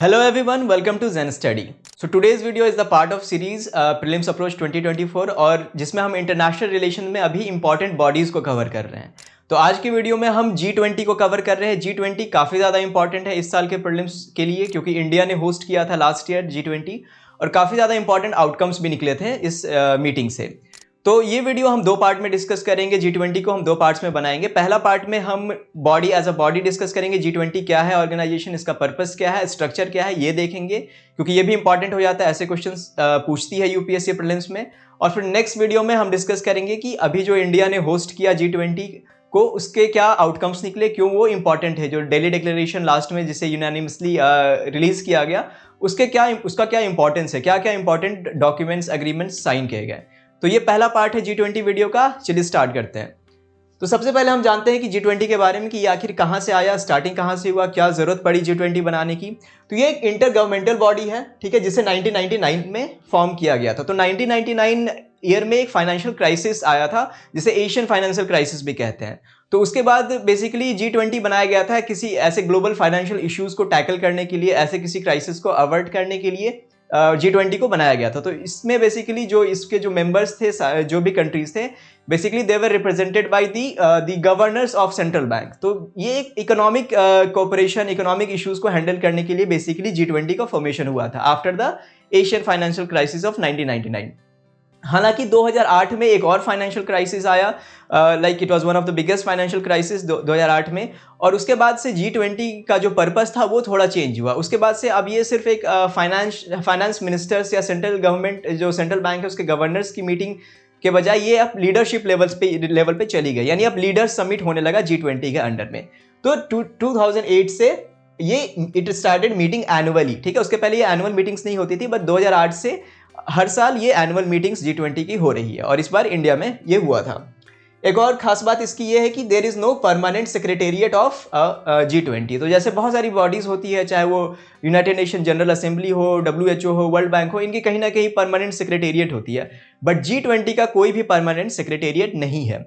Hello everyone, welcome to Zen Study. So today's video is the part of series Prelims Approach 2024 और जिसमें हम international relation में अभी important bodies को cover कर रहे हैं। तो आज की वीडियो में हम G20 को कवर कर रहे हैं। G20 काफ़ी ज़्यादा इंपॉर्टेंट है इस साल के प्रीलिम्स के लिए क्योंकि इंडिया ने होस्ट किया था लास्ट ईयर G20 और काफ़ी ज़्यादा इंपॉर्टेंट आउटकम्स भी निकले थे इस मीटिंग से। तो ये वीडियो हम दो पार्ट में डिस्कस करेंगे। G20 को हम दो पार्ट्स में बनाएंगे। पहला पार्ट में हम body as a body discuss करेंगे, G20 क्या है ऑर्गेनाइजेशन, इसका पर्पस क्या है, स्ट्रक्चर क्या है, ये देखेंगे क्योंकि ये भी इंपॉर्टेंट हो जाता है, ऐसे क्वेश्चंस पूछती है यूपीएससी प्रीलिम्स में। और फिर नेक्स्ट वीडियो में हम डिस्कस करेंगे कि अभी जो इंडिया ने होस्ट किया G20 को, उसके क्या आउटकम्स निकले, क्यों वो इंपॉर्टेंट है। जो दिल्ली डिक्लेरेशन लास्ट में जिसे यूनानिमसली रिलीज किया गया, उसका क्या इंपॉर्टेंस है, क्या क्या इंपॉर्टेंट डॉक्यूमेंट्स एग्रीमेंट्स साइन किए गए। तो ये पहला पार्ट है G20 वीडियो का। चलिए स्टार्ट करते हैं। तो सबसे पहले हम जानते हैं कि G20 के बारे में कि ये आखिर कहाँ से आया, स्टार्टिंग कहाँ से हुआ, क्या जरूरत पड़ी G20 बनाने की। तो ये एक इंटर गवर्नमेंटल बॉडी है, ठीक है, जिसे 1999 में फॉर्म किया गया था। तो 1999 ईयर में एक फाइनेंशियल क्राइसिस आया था जिसे एशियन फाइनेंशियल क्राइसिस भी कहते हैं। तो उसके बाद बेसिकली G20 बनाया गया था किसी ऐसे ग्लोबल फाइनेंशियल इश्यूज को टैकल करने के लिए, ऐसे किसी क्राइसिस को अवर्ट करने के लिए G20 को बनाया गया था। तो इसमें बेसिकली जो इसके जो मेंबर्स थे, जो भी कंट्रीज थे, basically they were represented by the governors of central bank. तो ये एक इकोनॉमिक कोऑपरेशन, इकोनॉमिक इश्यूज को हैंडल करने के लिए बेसिकली G20 का फॉर्मेशन हुआ था after the Asian financial crisis of 1999। हालांकि 2008 में एक और फाइनेंशियल क्राइसिस आया, like it was one of the biggest financial crisis 2008 में। और उसके बाद से G20 का जो पर्पस था वो थोड़ा चेंज हुआ। उसके बाद से अब ये सिर्फ एक फाइनेंस मिनिस्टर्स या सेंट्रल गवर्नमेंट, जो सेंट्रल बैंक है उसके गवर्नर्स की मीटिंग के बजाय ये अब लीडरशिप लेवल पे चली गई, यानी अब लीडर्स समिट होने लगा G20 के अंडर में। तो 2008 से ये इट स्टार्टेड मीटिंग एनुअली, ठीक है। उसके पहले ये एनुअल मीटिंग्स नहीं होती थी, बट 2008 से हर साल ये एनुअल मीटिंग्स G20 की हो रही है और इस बार इंडिया में ये हुआ था। एक और खास बात इसकी ये है कि there is no permanent secretariat of G20। तो जैसे बहुत सारी बॉडीज होती है, चाहे वो यूनाइटेड नेशन जनरल असेंबली हो, WHO हो, वर्ल्ड बैंक हो, इनकी कहीं ना कहीं परमानेंट सेक्रेटेरिएट होती है, बट G20 का कोई भी परमानेंट सेक्रेटेरिएट नहीं है।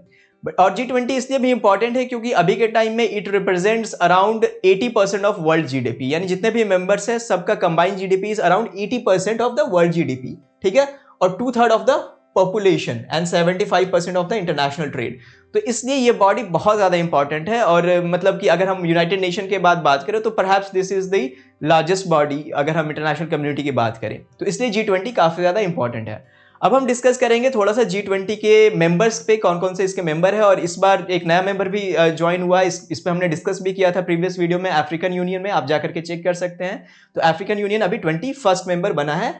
और G20 इसलिए भी इंपॉर्टेंट है क्योंकि अभी के टाइम में it represents around 80% of world GDP, यानी जितने भी मेंबर्स हैं सबका combined GDP is around 80% of the world GDP, ठीक है, और 2/3 of the population and 75% of the international trade. तो इसलिए ये बॉडी बहुत ज़्यादा इंपॉर्टेंट है। और मतलब कि अगर हम यूनाइटेड नेशन के बाद बात करें तो perhaps this is the largest body अगर हम इंटरनेशनल कम्युनिटी की बात करें, तो इसलिए G20 काफ़ी ज़्यादा इंपॉर्टेंट है। अब हम डिस्कस करेंगे थोड़ा सा G20 के मेंबर्स पे, कौन कौन से इसके मेंबर है। और इस बार एक नया मेंबर भी ज्वाइन हुआ है, इस पे हमने डिस्कस भी किया था प्रीवियस वीडियो में, अफ्रीकन यूनियन में, आप जाकर के चेक कर सकते हैं। तो अफ्रीकन यूनियन अभी 21st मेंबर बना है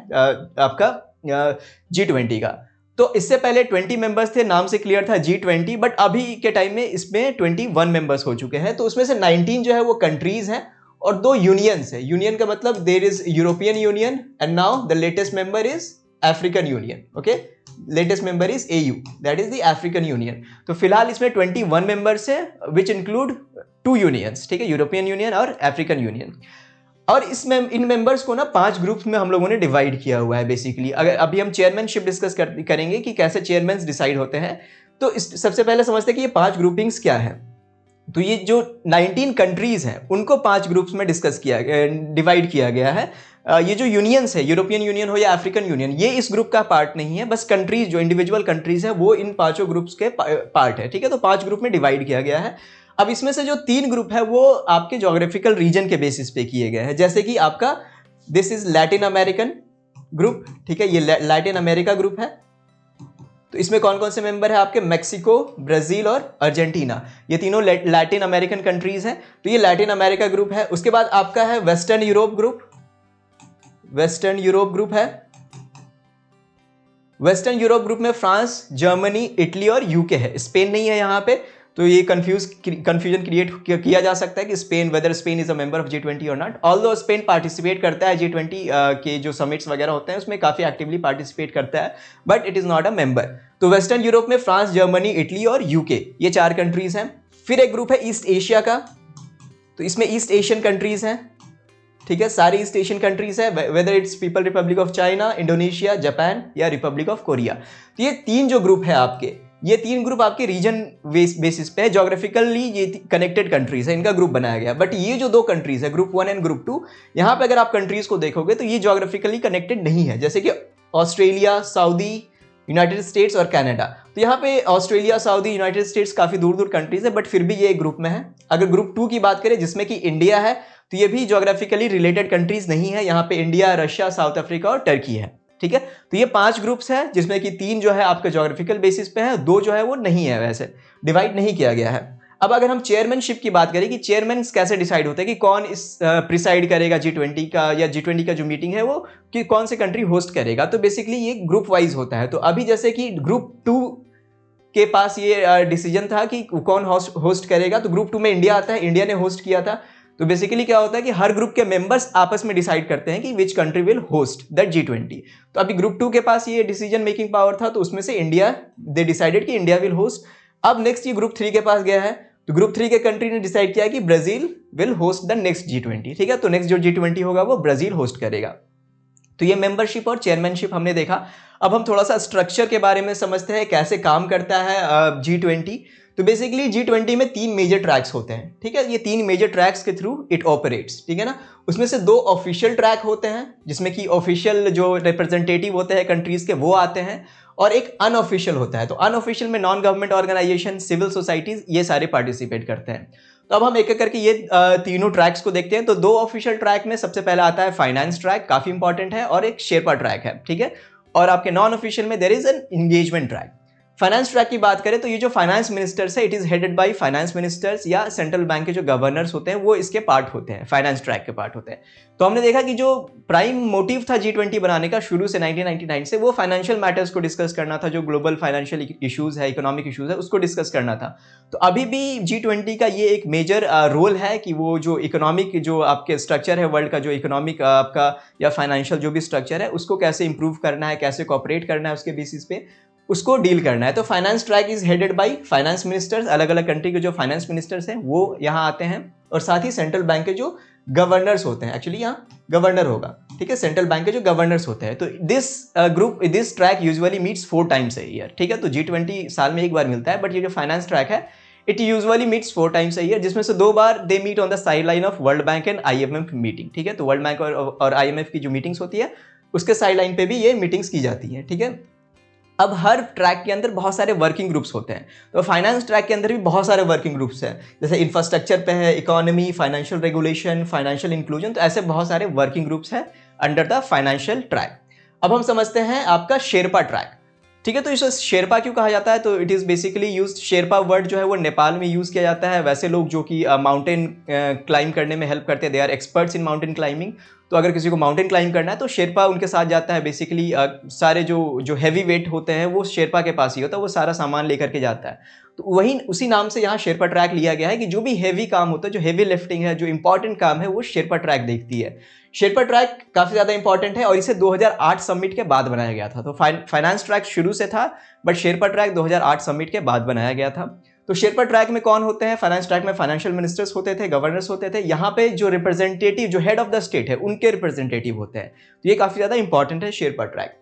आपका G20 का। तो इससे पहले 20 मेंबर्स थे, नाम से क्लियर था G20, बट अभी के टाइम में इसमें 21 मेंबर्स हो चुके हैं। तो उसमें से 19 जो है वो कंट्रीज हैं और 2 यूनियंस है। यूनियन का मतलब there is European Union and now the latest member is African Union, okay. Latest member is AU, that is the African Union. तो फिलहाल इसमें 21 मेंबर्स है विच इंक्लूड 2 यूनियंस, ठीक है, यूरोपियन यूनियन और अफ्रीकन यूनियन। और इसमें इन मेंबर्स को ना 5 ग्रुप्स में हम लोगों ने डिवाइड किया हुआ है बेसिकली। अगर अभी हम चेयरमैनशिप डिस्कस करेंगे कि कैसे चेयरमैन डिसाइड होते हैं, तो सबसे पहले समझते हैं कि ये 5 ग्रुपिंग्स क्या है। तो ये जो 19 कंट्रीज हैं उनको 5 ग्रुप्स में डिवाइड किया गया है। ये जो यूनियंस है, यूरोपियन यूनियन हो या अफ्रीकन यूनियन, ये इस ग्रुप का पार्ट नहीं है, बस कंट्रीज जो इंडिविजुअल कंट्रीज है वो इन 5 ग्रुप्स के पार्ट है, ठीक है। तो 5 ग्रुप में डिवाइड किया गया है। अब इसमें से जो 3 ग्रुप है वो आपके जोग्राफिकल रीजन के बेसिस पे किए गए हैं। जैसे कि आपका this is Latin American group, ठीक है, ये लैटिन अमेरिका ग्रुप है। तो इसमें कौन कौन से मेंबर है आपके, मैक्सिको, ब्राजील और अर्जेंटीना, ये तीनों लैटिन अमेरिकन कंट्रीज हैं। तो ये लैटिन अमेरिका ग्रुप है। उसके बाद आपका है western Europe group, western Europe group है। वेस्टर्न यूरोप ग्रुप में फ्रांस, जर्मनी, इटली और यूके है, स्पेन नहीं है यहाँ पे। तो ये कंफ्यूजन क्रिएट किया जा सकता है कि Spain, whether Spain is a member of G20 और नॉट। ऑल्दो स्पेन पार्टिसिपेट करता है G20 के जो समिट्स वगैरह होते हैं उसमें काफ़ी एक्टिवली पार्टिसिपेट करता है, but it is not a member. तो वेस्टर्न यूरोप में फ्रांस, जर्मनी, इटली और यूके, ये 4 कंट्रीज हैं। फिर एक ग्रुप है ईस्ट एशिया का, तो इसमें ईस्ट एशियन कंट्रीज हैं, ठीक है, सारी ईस्ट एशियन कंट्रीज है, whether it's people Republic of China, Indonesia, Japan या रिपब्लिक ऑफ कोरिया। तो ये 3 जो ग्रुप है आपके, ये 3 ग्रुप आपके रीजन बेसिस पे है, जोग्राफिकली ये कनेक्टेड कंट्रीज है, इनका ग्रुप बनाया गया। बट ये जो 2 कंट्रीज है, ग्रुप 1 एंड ग्रुप 2, यहाँ पे अगर आप कंट्रीज को देखोगे तो ये जोग्राफिकली कनेक्टेड नहीं है, जैसे कि ऑस्ट्रेलिया, सऊदी, यूनाइटेड स्टेट्स और कनाडा। तो यहाँ पे ऑस्ट्रेलिया, सऊदी, यूनाइटेड स्टेट्स काफी दूर दूर कंट्रीज है, बट फिर भी ये एक ग्रुप में है। अगर ग्रुप 2 की बात करें जिसमें कि इंडिया है, तो ये भी जोग्राफिकली रिलेटेड कंट्रीज नहीं है, यहाँ पे इंडिया, रशिया, साउथ अफ्रीका और टर्की है। ठीक है, तो ये 5 ग्रुप्स हैं जिसमें कि 3 जो है आपके जोग्राफिकल बेसिस पे है, 2 जो है वो नहीं है, वैसे डिवाइड नहीं किया गया है। अब अगर हम चेयरमैनशिप की बात करें कि चेयरमैन कैसे डिसाइड होते हैं कि कौन इस प्रिसाइड करेगा G20 का, या G20 का जो मीटिंग है वो कि कौन से कंट्री होस्ट करेगा, तो बेसिकली ये ग्रुप वाइज होता है। तो अभी जैसे कि ग्रुप 2 के पास ये डिसीजन था कि कौन होस्ट करेगा, तो ग्रुप 2 में इंडिया आता है, इंडिया ने होस्ट किया था। तो बेसिकली क्या होता है कि हर ग्रुप के मेंबर्स आपस में डिसाइड करते हैं कि which country will host that G20। तो अभी ग्रुप 2 के पास ये डिसीजन मेकिंग पावर था, तो उसमें से इंडिया, दे डिसाइडेड कि इंडिया विल होस्ट। अब नेक्स्ट ये ग्रुप 3 के पास गया है, तो ग्रुप 3 के कंट्री ने डिसाइड किया कि Brazil will host the next G20। ठीक है, तो नेक्स्ट जो G20 होगा वो ब्राजील होस्ट करेगा। तो ये मेंबरशिप और चेयरमैनशिप हमने देखा। अब हम थोड़ा सा स्ट्रक्चर के बारे में समझते हैं, कैसे काम करता है G20। तो बेसिकली G20 में 3 मेजर ट्रैक्स होते हैं। ठीक है, ये 3 मेजर ट्रैक्स के थ्रू इट ऑपरेट्स। ठीक है ना, उसमें से 2 ऑफिशियल ट्रैक होते हैं जिसमें कि ऑफिशियल जो रिप्रेजेंटेटिव होते हैं कंट्रीज के वो आते हैं, और एक अनऑफिशियल होता है। तो अनऑफिशियल में non government organisation, civil societies, ये सारे पार्टिसिपेट करते हैं। तो अब हम एक एक करके ये तीनों ट्रैक्स को देखते हैं। तो 2 ऑफिशियल ट्रैक में सबसे पहला आता है फाइनेंस ट्रैक, काफी इंपॉर्टेंट है, और एक शेरपा ट्रैक है। ठीक है, और आपके नॉन ऑफिशियल में there is an engagement track. Finance track की बात करें तो ये जो फाइनेंस मिनिस्टर्स है, it is headed by finance ministers, या सेंट्रल बैंक के जो गवर्नर्स होते हैं वो इसके पार्ट होते हैं, फाइनेंस ट्रैक के पार्ट होते हैं। तो हमने देखा कि जो प्राइम मोटिव था G20 बनाने का शुरू से 1999 से, वो फाइनेंशियल मैटर्स को डिस्कस करना था, जो ग्लोबल फाइनेंशियल इश्यूज है, इकोनॉमिक इश्यूज है, उसको डिस्कस करना था। तो अभी भी G20 का ये एक मेजर रोल है कि वो जो इकोनॉमिक जो आपके स्ट्रक्चर है वर्ल्ड का, जो इकोनॉमिक आपका या फाइनेंशियल जो भी स्ट्रक्चर है, उसको कैसे इंप्रूव करना है, कैसे कोऑपरेट करना है, उसके बेसिस पे उसको डील करना है। तो finance track is headed by finance ministers, अलग अलग कंट्री के जो फाइनेंस मिनिस्टर्स हैं वो यहाँ आते हैं, और साथ ही सेंट्रल बैंक के जो गवर्नर्स होते हैं, एक्चुअली यहाँ गवर्नर होगा। ठीक है, सेंट्रल बैंक के जो गवर्नर्स होते हैं। तो this track usually meets 4 times a year. ठीक है, तो G20 साल में एक बार मिलता है, बट ये जो फाइनेंस ट्रैक है it usually meets 4 times a year, जिसमें से 2 बार they meet on the side line of World Bank and IMF meeting. ठीक है, तो वर्ल्ड बैंक और IMF की जो मीटिंग्स होती है उसके साइड लाइन पे भी ये मीटिंग्स की जाती है। ठीक है, अब हर ट्रैक के अंदर बहुत सारे वर्किंग ग्रुप्स होते हैं। तो फाइनेंस ट्रैक के अंदर भी बहुत सारे वर्किंग ग्रुप्स हैं, जैसे इंफ्रास्ट्रक्चर पे है, economy, financial regulation, financial inclusion, तो ऐसे बहुत सारे वर्किंग ग्रुप्स हैं अंडर द फाइनेंशियल ट्रैक। अब हम समझते हैं आपका शेरपा ट्रैक। ठीक है, तो इसे शेरपा क्यों कहा जाता है? तो it is basically use, Sherpa word जो है वो नेपाल में यूज़ किया जाता है। वैसे लोग जो कि माउंटेन क्लाइंब करने में हेल्प करते हैं, they are experts in mountain climbing. तो अगर किसी को माउंटेन क्लाइंब करना है तो शेरपा उनके साथ जाता है। बेसिकली सारे जो हैवी वेट होते हैं वो शेरपा के पास ही होता है, वो सारा सामान लेकर के जाता है। तो वही उसी नाम से यहाँ शेरपा ट्रैक लिया गया है कि जो भी हैवी काम होता है, जो हैवी लिफ्टिंग है, जो इंपॉर्टेंट काम है, वो शेरपा ट्रैक देखती है। शेरपा ट्रैक काफ़ी ज़्यादा इंपॉर्टेंट है और इसे 2008 समिट के बाद बनाया गया था। तो फाइनेंस ट्रैक शुरू से था, बट शेरपा ट्रैक 2008 समिट के बाद बनाया गया था। तो शेरपा ट्रैक में कौन होते हैं? फाइनेंस ट्रैक में फाइनेंशियल मिनिस्टर्स होते थे, गवर्नर्स होते थे। यहाँ पे जो रिप्रेजेंटेटिव, जो हेड ऑफ द स्टेट है, उनके रिप्रेजेंटेटिव होते हैं। तो ये काफ़ी ज़्यादा इंपॉर्टेंट है शेरपा ट्रैक।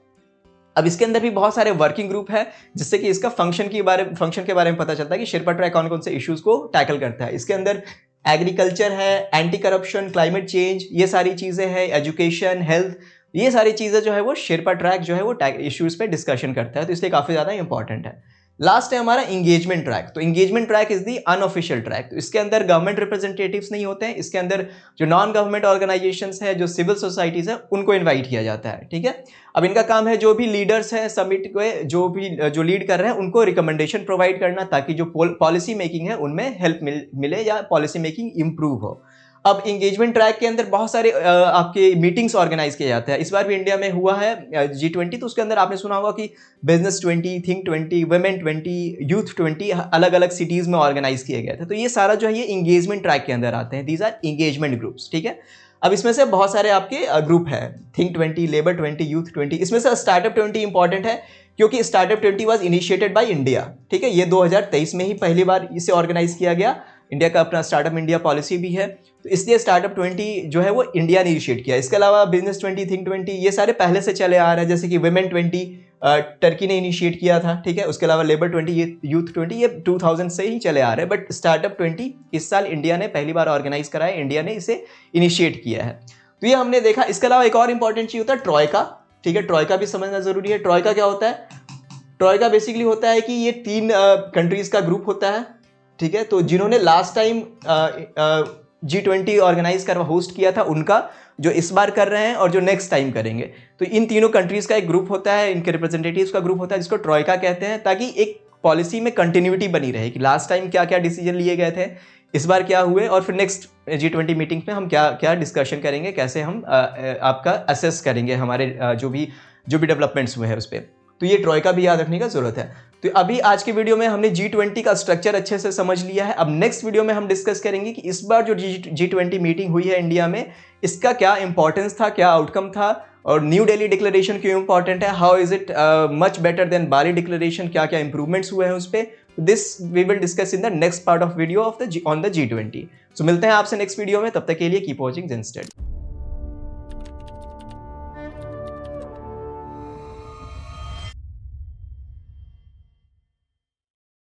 अब इसके अंदर भी बहुत सारे वर्किंग ग्रुप है, जिससे कि इसका फंक्शन के बारे में पता चलता है कि शेरपा ट्रैक कौन कौन से इश्यूज को टैकल करता है। इसके अंदर एग्रीकल्चर है, एंटी करप्शन, क्लाइमेट चेंज, ये सारी चीज़ें हैं, एजुकेशन, हेल्थ, ये सारी चीज़ें जो है वो शेरपा ट्रैक जो है वो इश्यूज पे डिस्कशन करता है। तो इसलिए काफ़ी ज़्यादा इंपॉर्टेंट है। लास्ट है हमारा इंगेजमेंट ट्रैक। तो engagement track is the unofficial track. तो इसके अंदर गवर्नमेंट रिप्रेजेंटेटिव्स नहीं होते हैं। इसके अंदर जो नॉन गवर्नमेंट ऑर्गेनाइजेशंस है, जो सिविल सोसाइटीज है, उनको इनवाइट किया जाता है। ठीक है, अब इनका काम है जो भी लीडर्स हैं समिट के, जो लीड कर रहे हैं, उनको रिकमेंडेशन प्रोवाइड करना, ताकि जो पॉलिसी मेकिंग है उनमें हेल्प मिले या पॉलिसी मेकिंग इंप्रूव हो। अब इंगेजमेंट ट्रैक के अंदर बहुत सारे आपके मीटिंग्स ऑर्गेनाइज किए जाते हैं। इस बार भी इंडिया में हुआ है G20। तो उसके अंदर आपने सुना होगा कि बिजनेस 20, थिंक 20, वुमेन 20, यूथ 20 अलग अलग सिटीज़ में ऑर्गेनाइज किए गए थे। तो ये सारा जो है ये इंगेजमेंट ट्रैक के अंदर आते हैं। These are engagement groups. ठीक है, अब इसमें से बहुत सारे आपके ग्रुप हैं, थिंक 20, लेबर 20, यूथ 20। इसमें से स्टार्टअप 20 इंपॉर्टेंट है, क्योंकि startup 20 was initiated by India. ठीक है, ये 2023 में ही पहली बार इसे ऑर्गेनाइज किया गया। इंडिया का अपना स्टार्टअप इंडिया पॉलिसी भी है, तो इसलिए स्टार्टअप 20 जो है वो इंडिया ने इनिशिएट किया। इसके अलावा बिजनेस 20, थिंक 20, ये सारे पहले से चले आ रहे हैं, जैसे कि वुमेन 20 टर्की ने इनिशिएट किया था, ठीक है। उसके अलावा लेबर 20, ये यूथ 20, ये 2000 से ही चले आ रहे हैं, बट स्टार्टअप 20 इस साल इंडिया ने पहली बार ऑर्गेनाइज करा है, इंडिया ने इसे इनिशिएट किया है। तो ये हमने देखा। इसके अलावा एक और इंपॉर्टेंट चीज होता है ट्रॉयका, ठीक है। ट्रॉयका भी समझना जरूरी है। ट्रॉयका क्या होता है? ट्रॉयका बेसिकली होता है कि ये 3 कंट्रीज का ग्रुप होता है, ठीक है। तो जिन्होंने लास्ट टाइम G20 ऑर्गेनाइज कर होस्ट किया था, उनका जो इस बार कर रहे हैं और जो नेक्स्ट टाइम करेंगे, तो इन तीनों कंट्रीज का एक ग्रुप होता है, इनके रिप्रेजेंटेटिव्स का ग्रुप होता है, जिसको ट्रॉयका कहते हैं, ताकि एक पॉलिसी में कंटिन्यूटी बनी रहे कि लास्ट टाइम क्या क्या डिसीजन लिए गए थे, इस बार क्या हुए, और फिर नेक्स्ट G20 मीटिंग में हम क्या क्या डिस्कशन करेंगे, कैसे हम आपका असेस करेंगे हमारे जो भी डेवलपमेंट्स हुए हैं उस पर। तो ये ट्रॉयका भी याद रखने का जरूरत है। तो अभी आज की वीडियो में हमने G20 का स्ट्रक्चर अच्छे से समझ लिया है। अब नेक्स्ट वीडियो में हम डिस्कस करेंगे कि इस बार जो G20 मीटिंग हुई है इंडिया में, इसका क्या इंपॉर्टेंस था, क्या आउटकम था, और न्यू दिल्ली डिक्लेरेशन क्यों इंपॉर्टेंट है, how is it much better than Bali declaration, क्या क्या इंप्रूवमेंट्स हुए हैं उस पर। This we will discuss in the next part of video on the G20। So मिलते हैं आपसे नेक्स्ट वीडियो में, तब तक के लिए कीप वॉचिंग जेन स्टडी।